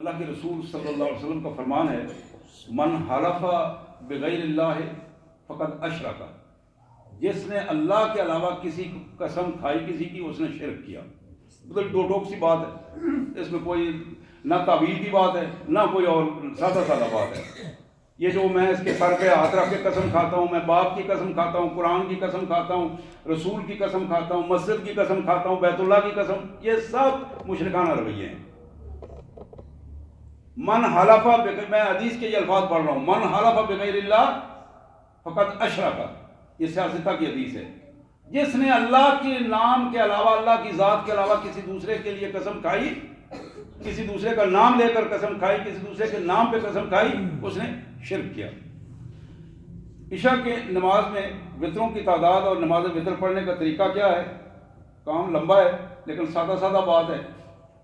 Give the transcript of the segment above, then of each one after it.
اللہ کے رسول صلی اللہ علیہ وسلم کا فرمان ہے، من حلف بغیر اللہ فقد اشرک، جس نے اللہ کے علاوہ کسی قسم کھائی کسی کی، اس نے شرک کیا۔ مطلب دو ٹوک سی بات ہے، اس میں کوئی نہ تعویل کی بات ہے نہ کوئی اور سادہ سادہ بات ہے۔ یہ جو میں اس کے سر پہ ہاتھ رکھ کے قسم کھاتا ہوں، میں باپ کی قسم کھاتا ہوں، قرآن کی قسم کھاتا ہوں، رسول کی قسم کھاتا ہوں، مسجد کی قسم کھاتا ہوں، بیت اللہ کی قسم، یہ سب مشرکانہ رویے ہیں۔ من حلف، میں حدیث کے یہ الفاظ پڑھ رہا ہوں، من حلف بغیر اللہ فقد اشرک، یہ سیاستہ کی حدیث ہے۔ جس نے اللہ کے نام کے علاوہ، اللہ کی ذات کے علاوہ کسی دوسرے کے لیے قسم کھائی، کسی دوسرے کا نام لے کر قسم کھائی، کسی دوسرے کے نام پہ قسم کھائی، اس نے شرک کیا۔ عشاء کے نماز میں وطروں کی تعداد اور نماز وطر پڑھنے کا طریقہ کیا ہے؟ کام لمبا ہے لیکن سادہ سادہ بات ہے۔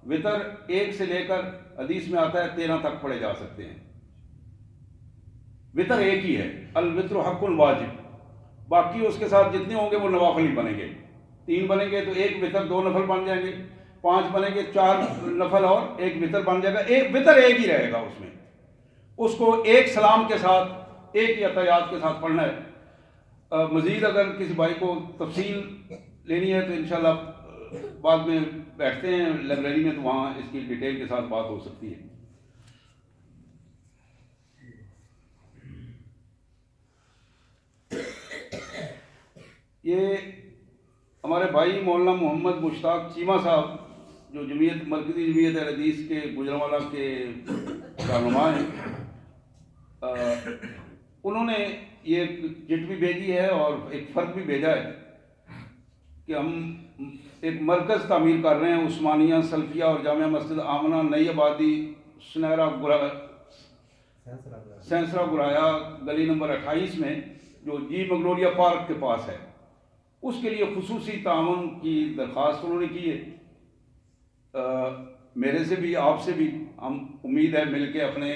وطر 1 سے لے کر حدیث میں آتا ہے 13 تک پڑھے جا سکتے ہیں۔ وطر ایک ہی ہے، الوطر حق واجب، باقی اس کے ساتھ جتنے ہوں گے وہ نوافل ہی بنیں گے۔ 3 بنیں گے تو 1 وطر 2 نفل بن جائیں گے، 5 بنیں گے 4 نفل اور 1 وطر بن جائے گا۔ ایک وطر ایک ہی رہے گا، اس میں اس کو ایک سلام کے ساتھ، ایک ہی اتحیات کے ساتھ پڑھنا ہے۔ مزید اگر کسی بھائی کو تفصیل لینی ہے تو انشاءاللہ بعد میں بیٹھتے ہیں لائبریری میں، تو وہاں اس کی ڈیٹیل کے ساتھ بات ہو سکتی ہے۔ یہ ہمارے بھائی مولانا محمد مشتاق چیمہ صاحب، جو جمعیت مرکزی جمعیت اہل حدیث کے گوجرانوالہ کے رہنما ہیں، انہوں نے یہ چٹ بھی بھیجی ہے اور ایک فرق بھی بھیجا ہے کہ ہم ایک مرکز تعمیر کر رہے ہیں، عثمانیہ سلفیہ اور جامعہ مسجد آمنہ نئی آبادی سینسرا گرایا گلی نمبر 28 میں، جو جی مگنولیا پارک کے پاس ہے۔ اس کے لیے خصوصی تعاون کی درخواست انہوں نے کی ہے، میرے سے بھی آپ سے بھی، ہم امید ہے مل کے اپنے